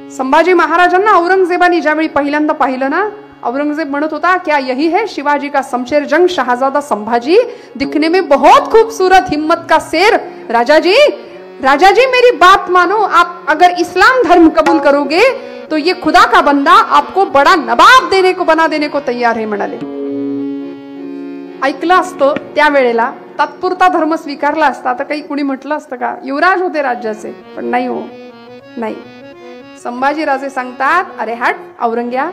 संभाजी महाराजांना औरंगजेबाने ज्यावेळी पहिल्यांदा पाहिलं ना, औरंगजेब म्हणत होता, क्या यही है शिवाजी का शमशेर जंग शहजादा संभाजी, दिखने में बहुत खूबसूरत, हिम्मत का शेर। राजा जी मेरी बात मानो, आप अगर इस्लाम धर्म कबूल करोगे तो ये खुदा का बंदा आपको बड़ा नवाब बना देने को तैयार है म्हणाले। ऐकलं असतं त्यावेळेला, तात्पुरता धर्म स्वीकारला असता तर काही कुणी म्हटलं असतं का? युवराज होते राज्याचे, पण नाही हो, नाही। संभाजी राजे सांगतात, अरे हट औरंग्या,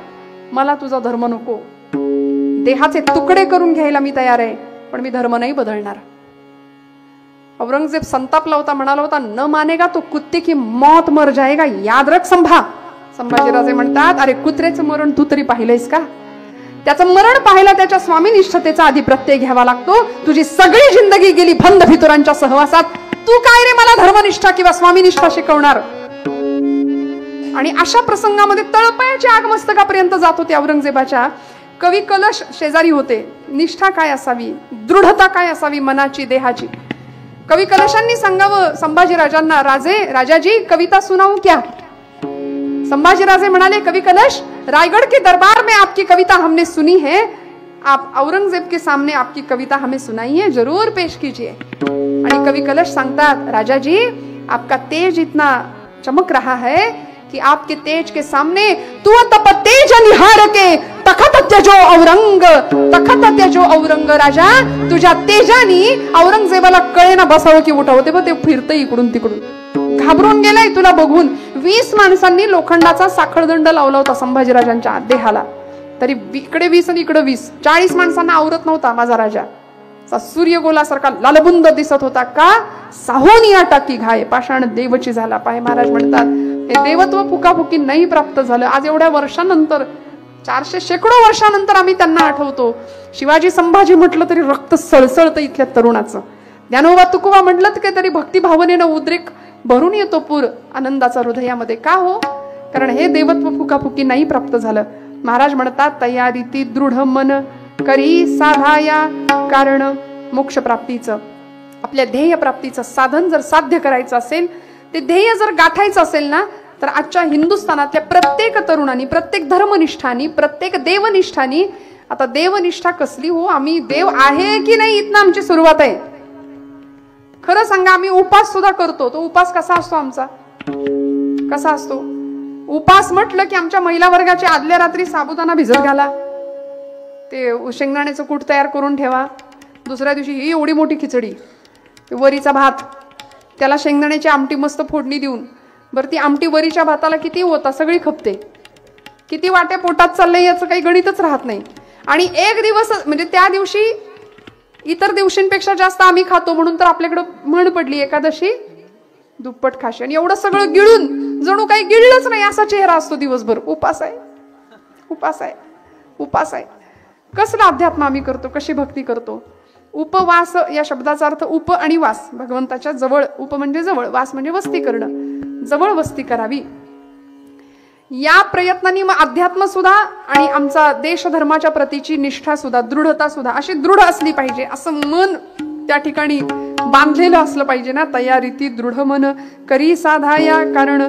मला तुझा धर्म नको, देहाचे तुकडे करून घ्यायला मी तयार आहे, पण मी धर्म नाही बदलणार। औरंगजेब संतापला होता, म्हणाला होता, न मानेगा तो कुत्ते की मौत मर जाएगा, याद रख संभा। संभाजीराजे म्हणतात, अरे कुत्र्याचं मरण तू तरी पाहिलंयस का? त्याचं मरण पाहायला त्याच्या स्वामीनिष्ठतेचा आधी प्रत्यय घ्यावा लागतो। तुझी सगळी जिंदगी गेली भंड भितुरांच्या सहवासात, तू काय रे मला धर्मनिष्ठा किंवा स्वामीनिष्ठा शिकवणार? आणि अशा प्रसंगामध्ये तळपायाच्या आग मस्तकापर्यंत जात होते औरंगजेबाच्या। कवी कलश शेजारी होते। निष्ठा काय असावी, दृढता काय असावी मनाची, देहाची? कवी कलशांनी सांगावं संभाजीराजांना, राजाजी कविता सुनाऊं क्या? संभाजीराजे म्हणाले, कवि कलश, रायगढ़ के दरबार में आपकी कविता हमने सुनी है, आप औरंगजेब के सामने आपकी कविता हमें सुनाइए, जरूर पेश कीजिए। आणि कवि कलश सांगतात, राजाजी आपका तेज इतना चमक रहा है कि आपके तेज के सामने तू तप तेज निहार के तखत त्यजो औरंग। राजा तुझ्या तेजानी औरंगजेबाला कळेना बसावं की उठावं, ते फिरतंय इकडून तिकडून, घाबरून गेलाय तुला बघून। 20 माणसांनी लोखंडाचा साखळदंड लावला होता संभाजीराजांच्या देहाला, तरी इकडे 20 आणि इकडे 20, 40 माणसांना आवरत नव्हता माझा राजा। सूर्यगोलासारखा लालबुंद दिसत होता का? साहोनिया टाकी घाय पाषाण देवची झाला पाय। महाराज म्हणतात, हे देवत्व फुकाफुकी नाही प्राप्त झालं। आज एवढ्या वर्षानंतर, 400 शेकडो वर्षानंतर आम्ही त्यांना आठवतो। शिवाजी संभाजी म्हटलं तरी रक्त सळसळतं इथल्या तरुणाचं। ज्ञानोबा तुकोबा म्हटलं तरी तरी भक्ती भावनेनं उद्रेक भरून येतो पूर आनंदाचा हृदयामध्ये। का हो? कारण हे देवत्व फुकाफुकी नाही प्राप्त झालं। महाराज म्हणतात, तयारीती दृढ मन करी साधाया कारण मोक्ष प्राप्तीचं, आपल्या ध्येय प्राप्तीचं साधन जर साध्य करायचं असेल, ते ध्येय जर गाठायचं असेल ना, तर आजच्या हिंदुस्थानातल्या प्रत्येक तरुणांनी, प्रत्येक धर्मनिष्ठानी, प्रत्येक देवनिष्ठानी, आता देवनिष्ठा कसली हो, आम्ही देव आहे की नाही इथनं आमची सुरुवात आहे। खरं सांगा, आम्ही उपास सुद्धा करतो, तो उपास कसा असतो आमचा? कसा असतो? उपास म्हटलं की आमच्या महिला वर्गाची आदल्या रात्री साबुदाणा भिजत घाला, ते शेंगदाण्याचं कूट तयार करून ठेवा, दुसऱ्या दिवशी ही एवढी मोठी खिचडी, वरीचा भात, त्याला शेंगदाण्याची आमटी मस्त फोडणी देऊन, बरं ती आमटी वरीच्या भाताला किती होता, सगळी खपते, किती वाट्या पोटात चाललंय याचं काही गणितच राहत नाही। आणि एक दिवस म्हणजे त्या दिवशी इतर दिवशींपेक्षा जास्त आम्ही खातो, म्हणून तर आपल्याकडे म्हण पडली, एकादशी दुप्पट खाशी। आणि एवढं सगळं गिळून जणू काही गिळलंच नाही असा चेहरा असतो दिवसभर। उपास आहे, उपास आहे, उपास आहे। कसला अध्यात्म आम्ही करतो, कशी भक्ती करतो? उपवास या शब्दाचा अर्थ उप आणि वास, भगवंताच्या जवळ। उप म्हणजे जवळ, वास म्हणजे वस्ती करणं, जवळ वस्ती करावी। या प्रयत्नांनी मग अध्यात्म सुद्धा आणि आमचा देशधर्माच्या प्रतीची निष्ठा सुद्धा, दृढता सुद्धा अशी दृढ असली पाहिजे, असं मन त्या ठिकाणी बांधलेलं असलं पाहिजे ना। तयारीती दृढ मन करी साधाया कारण।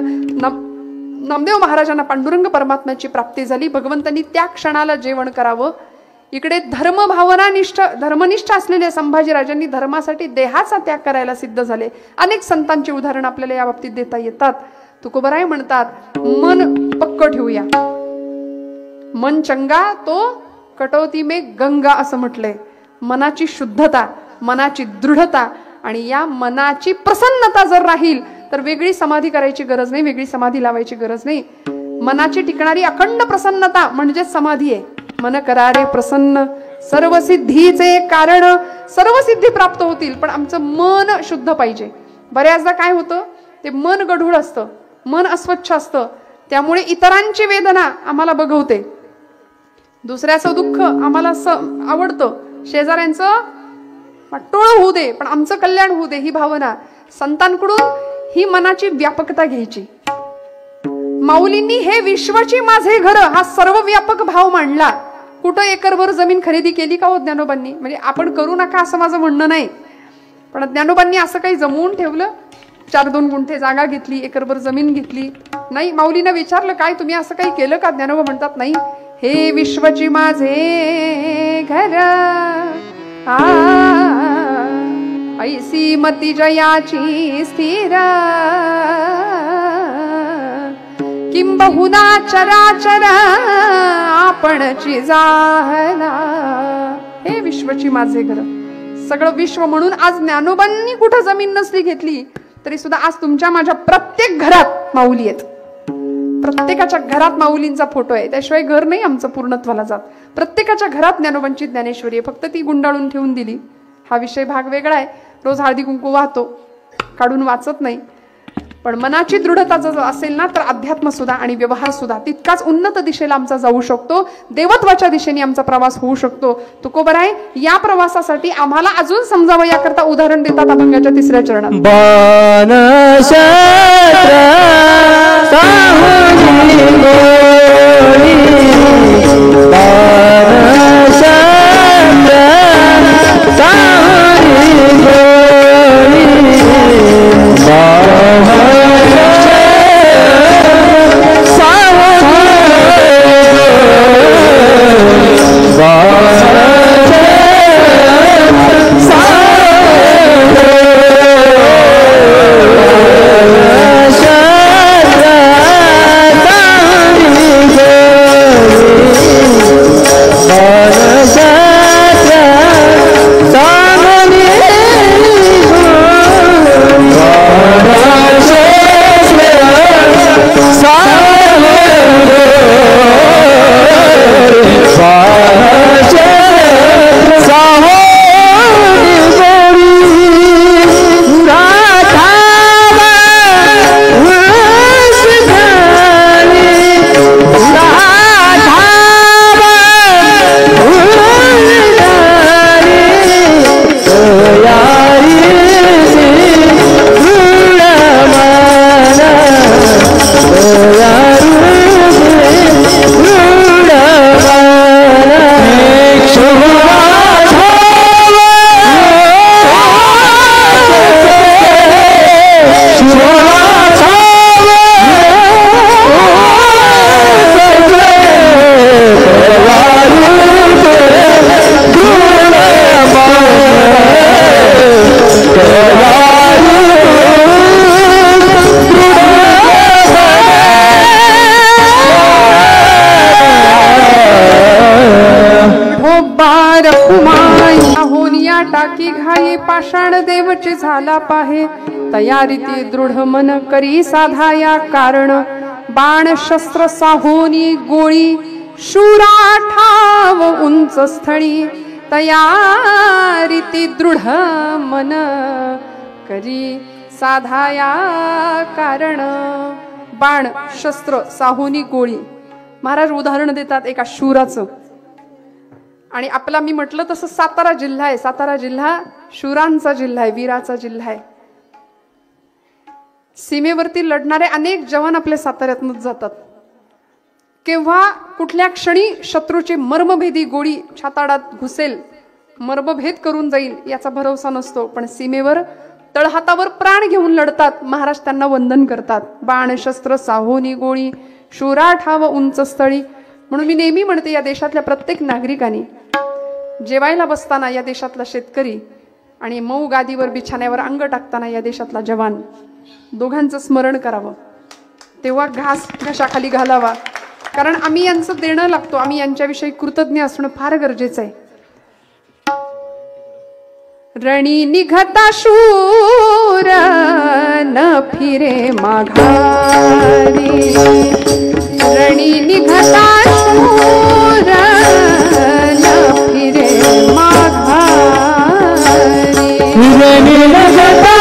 नामदेव महाराजांना पांडुरंग परमात्म्याची प्राप्ती झाली, भगवंतांनी त्या क्षणाला जेवण करावं। इकडे धर्मनिष्ठ असलेल्या संभाजीराजांनी धर्मासाठी देहाचा त्याग करायला सिद्ध झाले। अनेक संतांची उदाहरण आपल्याला या बाबतीत देता येतात। तुकोबराय म्हणतात, मन पक्क ठेवूया, मन चंगा तो कटौती में गंगा असं म्हटलंय। मनाची शुद्धता, मनाची दृढता आणि या मनाची प्रसन्नता जर राहील तर वेगळी समाधी करायची गरज नाही, वेगळी समाधी लावायची गरज नाही। मनाची टिकणारी अखंड प्रसन्नता म्हणजे समाधी आहे। मन करारे प्रसन्न सर्व सिद्धीचे कारण, सर्व सिद्धी प्राप्त होतील, पण आमचं मन शुद्ध पाहिजे। बऱ्याचदा काय होतं, ते मन गढूळ असतं, मन अस्वच्छ असतं, त्यामुळे इतरांची वेदना आम्हाला बघवते, दुसऱ्याचं दुःख आम्हाला आवडतं, शेजाऱ्यांचं टोळ होऊ दे पण आमचं कल्याण होऊ दे, ही भावना। संतांकडून ही मनाची व्यापकता घ्यायची। माऊलींनी हे विश्वाची माझे घर हा सर्व व्यापक भाव मांडला। कुठं एकरभर जमीन खरेदी केली का हो ज्ञानोबांनी? म्हणजे आपण करू नका असं माझं म्हणणं नाही, पण ज्ञानोबांनी असं काही जमवून ठेवलं, 4-2 गुंठे जागा घेतली, एकरभर जमीन घेतली, नाही, माऊलीनं विचारलं काय तुम्ही असं काही केलं का? ज्ञानोबा म्हणतात नाही, हे विश्वची माझे घर, ऐसी मती जयाची स्थिर, किंबहुना चराचर आपणची जाहला. हे विश्वची माझे घर, सगळं विश्व म्हणून आज ज्ञानोबांनी कुठं जमीन नसली घेतली तरी सुद्धा आज तुमच्या माझ्या प्रत्येक घरात माऊली आहेत. प्रत्येकाच्या घरात माऊलींचा फोटो आहे, त्याशिवाय घर नाही आमचं पूर्णत्वाला जात. प्रत्येकाच्या घरात ज्ञानोबांची ज्ञानेश्वरी आहे, फक्त ती गुंडाळून ठेवून दिली. हा विषय भाग वेगळा आहे. रोज हळदी कुंकू वाहतो, काढून वाचत नाही. पण मनाची दृढता जर असेल ना तर अध्यात्म सुद्धा आणि व्यवहार सुद्धा तितकाच उन्नत दिशेला आमचा जाऊ शकतो. देवत्वाच्या दिशेने आमचा प्रवास होऊ शकतो. तुकोबराय या प्रवासासाठी आम्हाला अजून समजावं याकरता उदाहरण देतात अभंगाच्या 3ऱ्या चरणात. टाकी घाई पाषाण देवची झाला पाहे, तयारी ती दृढ मन करी साधा या कारण, बाण शस्त्र साहोनी गोळी शूरा ठाव उंच स्थळी, तयारी ती दृढ मन करी साधा या कारण. बाण शस्त्र साहोनी गोळी. महाराज उदाहरण देतात एका शूराचं. आणि आपला मी म्हटलं तसं सातारा जिल्हा आहे. सातारा जिल्हा शूरांचा जिल्हा आहे, वीराचा जिल्हा आहे. सीमेवरती लढणारे अनेक जवान आपल्या साताऱ्यातूनच जातात. केव्हा कुठल्या क्षणी शत्रूची मर्मभेदी गोळी छाताडात घुसेल, मर्मभेद करून जाईल याचा भरोसा नसतो. पण सीमेवर तळहातावर प्राण घेऊन लढतात. महाराज त्यांना वंदन करतात. बाण शस्त्र साहोनी गोळी शूरा ठाव उंच स्थळी. म्हणून मी नेहमी म्हणते या देशातल्या प्रत्येक नागरिकांनी जेवायला बसताना या देशातला शेतकरी आणि मऊ गादीवर बिछाण्यावर अंग टाकताना या देशातला जवान, दोघांचं स्मरण करावं. तेव्हा घास घशाखाली घालावा. कारण आम्ही यांचं देणं लागतो. आम्ही यांच्याविषयी कृतज्ञ असणं फार गरजेचं आहे. रणी निघता शूर न फिरे माघारी, रणी निघता शूर न फिरे माघारी, रणी निघता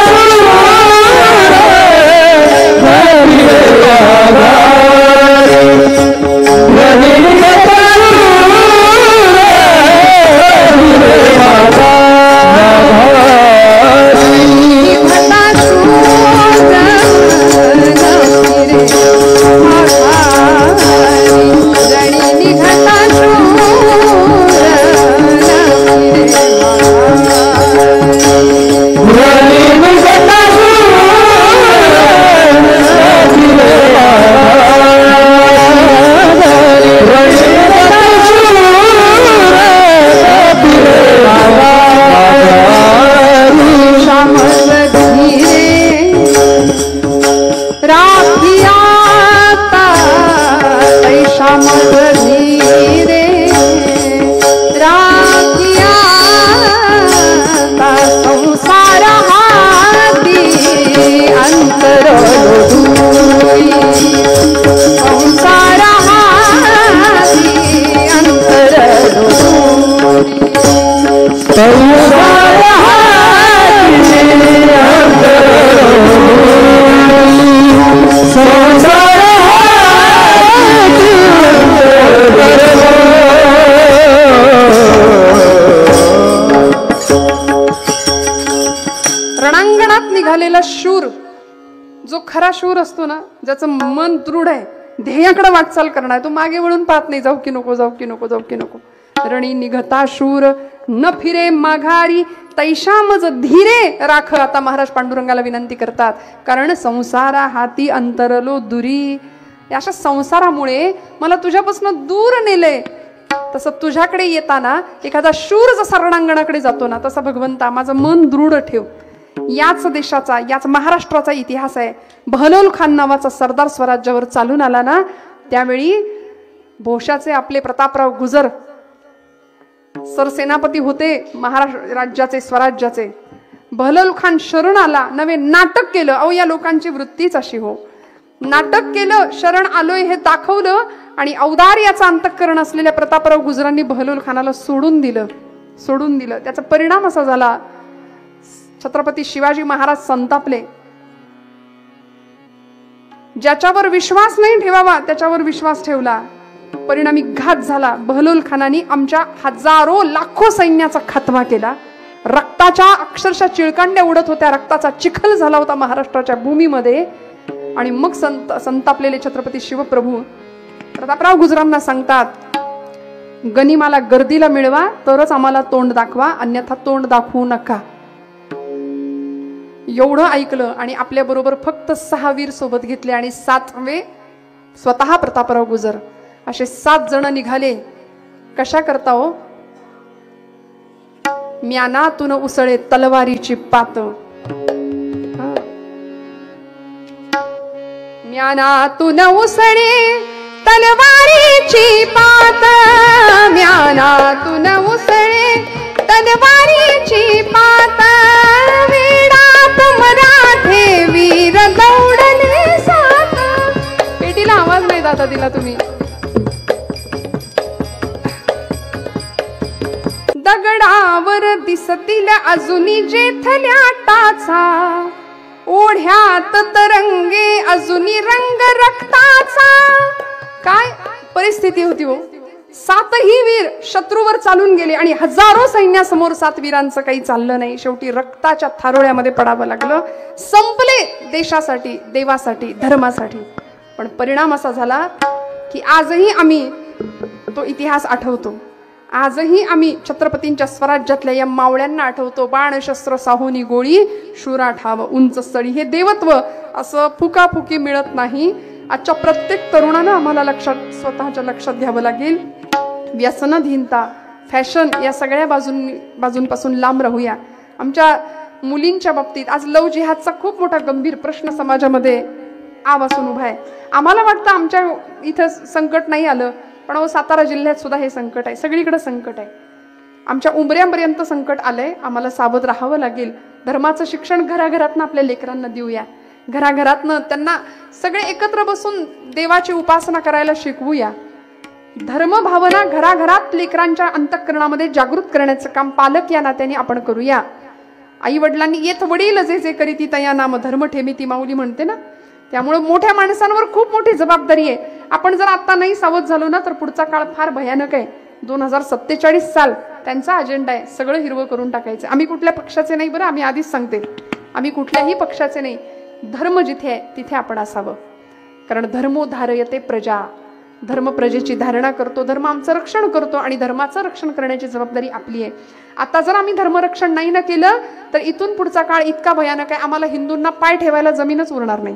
खरा शूर असतो ना, ज्याचं मन दृढ आहे, ध्येयाकडे वाटचाल करणार, तो मागे वळून पाहत नाही, जाऊ की नको, जाऊ की नको, जाऊ की नको. रणी निघता शूर न फिरे माघारी, तैशा मज धीरे राख. आता महाराज पांडुरंगाला विनंती करतात, कारण संसारा हाती अंतरलो दुरी. अशा संसारामुळे मला तुझ्यापासून दूर नेले. तसं तुझ्याकडे येताना एखादा शूर जसा रणांगणाकडे जातो ना, तसा भगवंता माझं मन दृढ ठेव. याच देशाचा, याच महाराष्ट्राचा इतिहास आहे. बहलोल खान नावाचा सरदार स्वराज्यावर चालून आला ना, त्यावेळी भोशाचे आपले प्रतापराव गुजर सरसेनापती होते महाराष्ट्र राज्याचे, स्वराज्याचे. बहलोल खान शरण आला, नवे नाटक केलं. अहो, या लोकांची वृत्तीच अशी हो. नाटक केलं, शरण आलोय हे दाखवलं, आणि औदार्याचा अंतःकरण असलेल्या प्रतापराव गुजरांनी बहलोल खानाला सोडून दिलं. त्याचा परिणाम असा झाला, छत्रपती शिवाजी महाराज संतापले. ज्याच्यावर विश्वास नाही ठेवावा त्याच्यावर विश्वास ठेवला. परिणामी घात झाला. बहलोल खानाने आमच्या हजारो लाखो सैन्याचा खात्मा केला. रक्ताच्या अक्षरशः चिळकांड्या उडत होत्या, रक्ताचा चिखल झाला होता महाराष्ट्राच्या भूमीमध्ये. आणि मग संतापलेले छत्रपती शिवप्रभू प्रतापराव गुजरांना सांगतात, गनिमाला गर्दीला मिळवा तरच आम्हाला तोंड दाखवा, अन्यथा तोंड दाखवू नका. एवढं ऐकलं आणि आपल्या बरोबर फक्त 6 वीर सोबत घेतले आणि 7वे स्वतः प्रतापराव गुजर. असे 7 जण निघाले. कशा करता हो? म्यानातून उसळे तलवारीची पात. म्यानातून उसळे तलवारीची पात, म्यानातून उसळे तलवारीची पात. मराठे वीर दौडले सात. पेटीला आवाज नाही दादा दिला तुम्ही. दगडावर दिसतील अजूनी जेथल्या टाचा, ओढ्यात तरंगे अजूनी रंग रक्ताचा. काय परिस्थिती होती हो. 7ही वीर शत्रूवर चालून गेले आणि हजारो सैन्यासमोर 7 वीरांचं काही चाललं नाही. शेवटी रक्ताच्या थारोळ्यामध्ये पडावं लागलं. संपले देशासाठी, देवासाठी, धर्मासाठी. पण परिणाम असा झाला की आजही आम्ही तो इतिहास आठवतो. आजही आम्ही छत्रपतींच्या स्वराज्यातल्या या मावळ्यांना आठवतो. बाणशस्त्र साहोनी गोळी, शूरा ठाव उंच स्थळी. हे देवत्व असं फुकाफुकी मिळत नाही. आजच्या प्रत्येक तरुणानं आम्हाला स्वतःच्या लक्षात घ्यावं लागेल. व्यसनाधीनता, फॅशन या सगळ्या बाजूंपासून लांब राहूया. आमच्या मुलींच्या बाबतीत आज लव जिहादचा खूप मोठा गंभीर प्रश्न समाजामध्ये आवासून उभा आहे. आम्हाला वाटतं आमच्या इथं संकट नाही आलं, पण सातारा जिल्ह्यात सुद्धा हे संकट आहे. सगळीकडे संकट आहे. आमच्या उंबऱ्यापर्यंत संकट आलंय. आम्हाला सावध राहावं लागेल. धर्माचं शिक्षण घराघरातनं आपल्या लेकरांना देऊया. घराघरातनं त्यांना सगळे एकत्र बसून देवाची उपासना करायला शिकवूया. धर्मभावना घराघरात लेकरांच्या अंतःकरणामध्ये जागृत करण्याचं काम पालक या नात्याने आपण करूया. आई वडिलांनी येत वडील जे जे करीती तया नाम धर्म ठेमीती माऊली म्हणते ना. त्यामुळे मोठ्या माणसांवर खूप मोठी जबाबदारी आहे. आपण जर आता नाही सावध झालो ना तर पुढचा काळ फार भयानक आहे. 2047 साल त्यांचा अजेंडा आहे. सगळं हिरवं करून टाकायचं. आम्ही कुठल्या पक्षाचे नाही बरं, आम्ही आधीच सांगते, आम्ही कुठल्याही पक्षाचे नाही. धर्म जिथे आहे तिथे आपण असावं. कारण धर्मो धारयते प्रजा. धर्म प्रजेची धारणा करतो. धर्म आमचं रक्षण करतो आणि धर्माचं रक्षण करण्याची जबाबदारी आपली आहे. आता जर आम्ही धर्मरक्षण नाही ना केलं तर इथून पुढचा काळ इतका भयानक आहे, आम्हाला हिंदूंना पाय ठेवायला जमीनच उरणार नाही.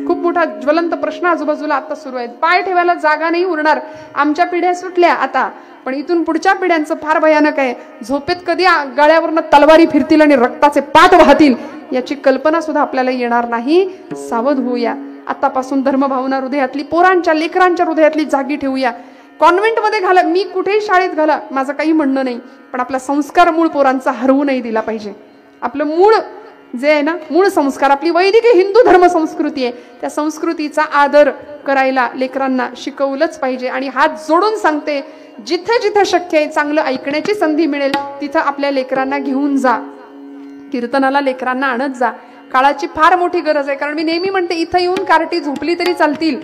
खूप मोठा ज्वलंत प्रश्न आजूबाजूला आता सुरू आहे. पाय ठेवायला जागा नाही उरणार. आमच्या पिढ्या सुटल्या आता, पण इथून पुढच्या पिढ्यांचं फार भयानक आहे. झोपेत कधी गळ्यावरनं तलवारी फिरतील आणि रक्ताचे पाट वाहतील याची कल्पना सुद्धा आपल्याला येणार नाही. सावध होऊया. आतापासून धर्मभावना हृदयातली, पोरांच्या लेकरांच्या हृदयातली जागी ठेवूया. कॉन्व्हेंटमध्ये घाला, मी कुठेही शाळेत घाला, माझं काही म्हणणं नाही, पण आपला संस्कार मूळ पोरांचा हरवू नाही दिला पाहिजे. आपलं मूळ जे आहे ना, मूळ संस्कार, आपली वैदिक हिंदू धर्म संस्कृती आहे, त्या संस्कृतीचा आदर करायला लेकरांना शिकवलंच पाहिजे. आणि हात जोडून सांगते, जिथे जिथे शक्य आहे चांगलं ऐकण्याची संधी मिळेल तिथं आपल्या लेकरांना घेऊन जा. कीर्तनाला लेकरांना आणत जा. काळाची फार मोठी गरज आहे. कारण मी नेहमी म्हणते, इथं येऊन कार्टी झोपली तरी चालतील,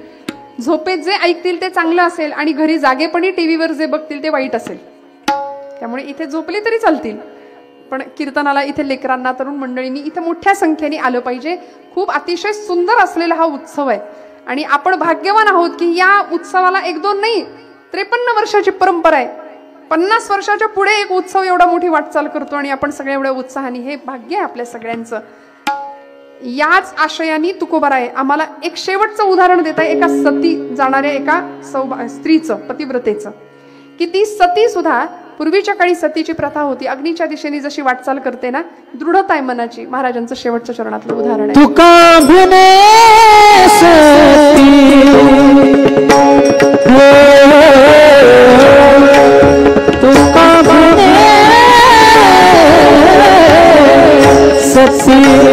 झोपेत जे ऐकतील ते चांगलं असेल आणि घरी जागेपणी टीव्हीवर जे बघतील ते वाईट असेल. त्यामुळे इथे झोपली तरी चालतील, पण कीर्तनाला इथे लेकरांना तरुण मंडळींनी इथे मोठ्या संख्येने आलं पाहिजे. खूप अतिशय सुंदर असलेला हा उत्सव आहे आणि आपण भाग्यवान आहोत की या उत्सवाला 1-2 नाही 53 वर्षाची परंपरा आहे. 50 वर्षाच्या पुढे एक उत्सव एवढा मोठी वाटचाल करतो आणि आपण सगळ्या एवढ्या उत्साहाने, हे भाग्य आहे आपल्या सगळ्यांचं. याच आशयाने तुकोबाराय आम्हाला एक शेवटचं उदाहरण देत आहे एका सती जाणाऱ्या एका स्त्रीचं, पतिव्रतेचं, की ती सती सुद्धा पूर्वीच्या काळी सतीची प्रथा होती. अग्नीच्या दिशेने जशी वाटचाल करते ना, दृढता आहे मनाची. महाराजांचं शेवटच्या चरणातलं उदाहरण आहे. तुका भिने तुका भिने सती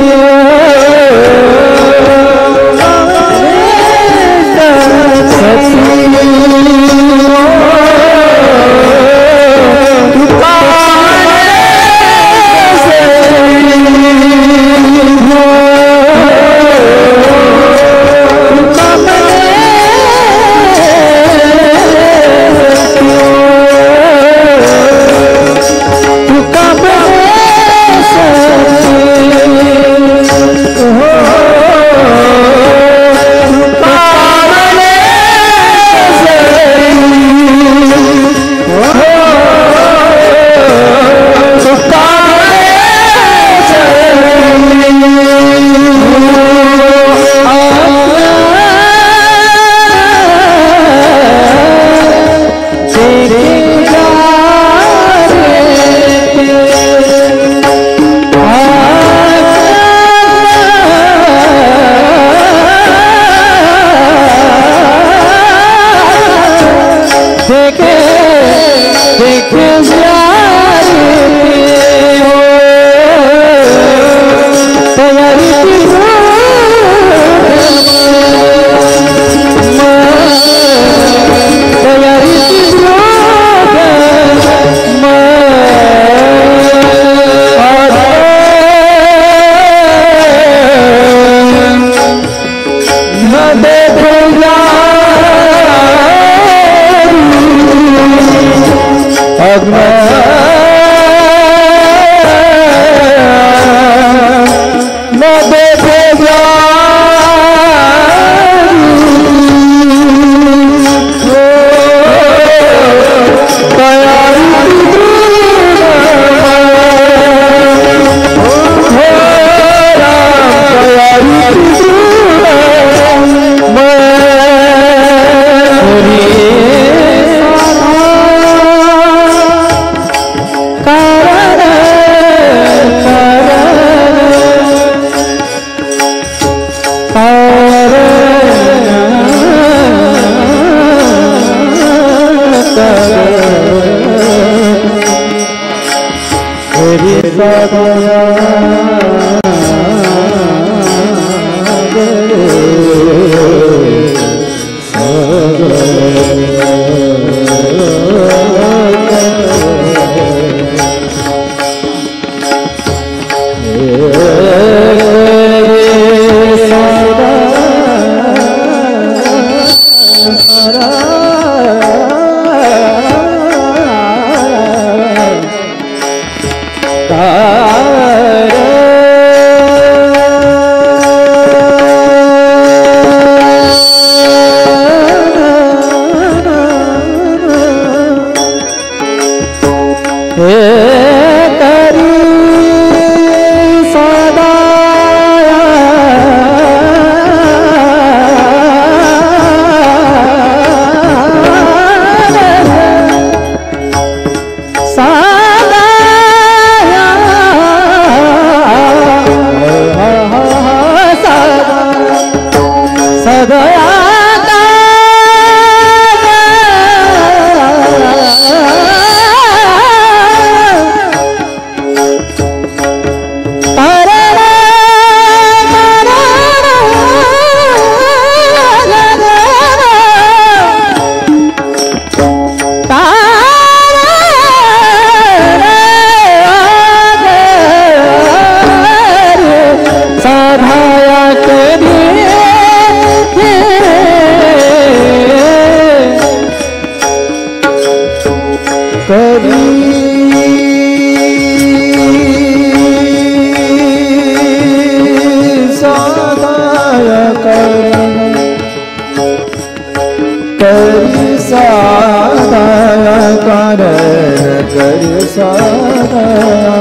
करी साधाया कारण करी साधाया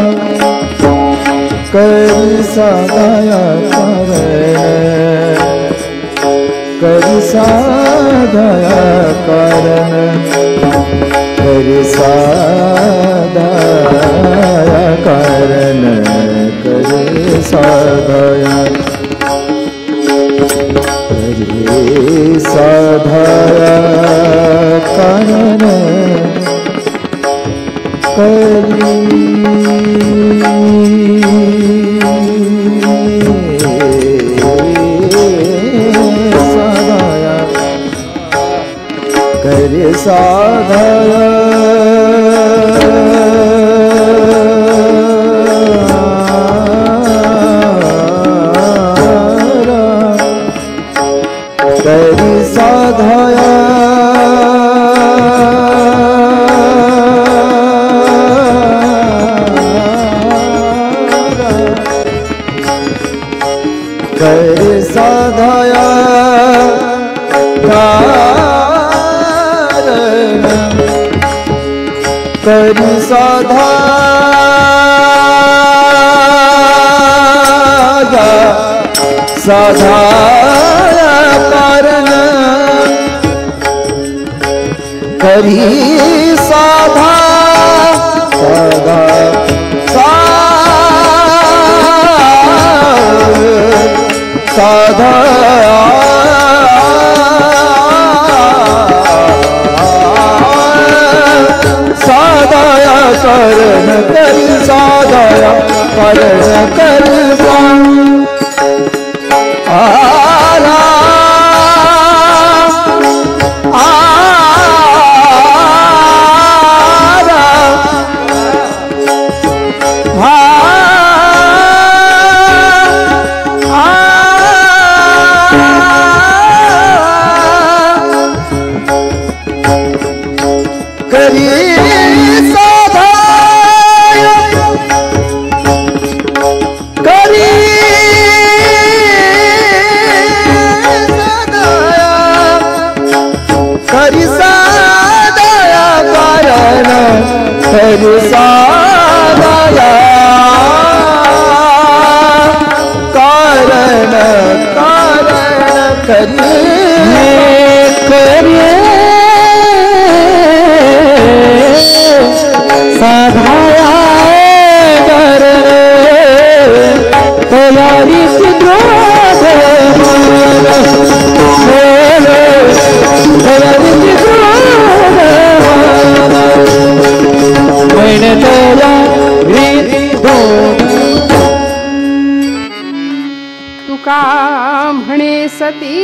करी साधाया कारण करी साधाया कारण करी साधाया कारण करी साधाया करी साधाया कारण करी साधाया करी साधाया करी साधाया करी साधाया कारण करी साधाया साधाया कारण करी साधा साधा साधा साधाया कारण करी साधाया कारण करी आला आला करी साधाया करी करी साधाया कारण करी साधाया कारण कारण करी करी साधाया कारण तयारी तुका म्हणे सती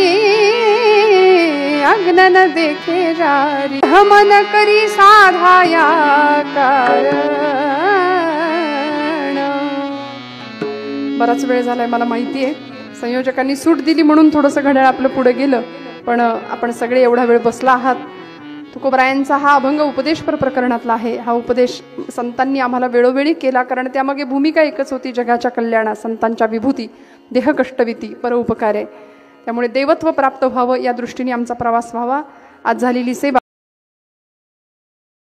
अग्नन देखे जारी हमन करी साधाया कारण. बराच वेळ झालाय मला माहिती आहे, संयोजकांनी सूट दिली म्हणून थोडंसं घड्याळ आपलं पुढे गेलं, पण आपण सगळे एवढा वेळ बसला आहात. तुकोबरायांचा हा अभंग उपदेशपर प्रकरणातला आहे. हा उपदेश संतांनी आम्हाला वेळोवेळी केला, कारण त्यामागे भूमिका एकच होती, जगाच्या कल्याणा, संतांच्या विभूती, देहकष्टविती, परोपकार आहे. त्यामुळे देवत्व प्राप्त व्हावं या दृष्टीने आमचा प्रवास व्हावा. आज झालेली सेवा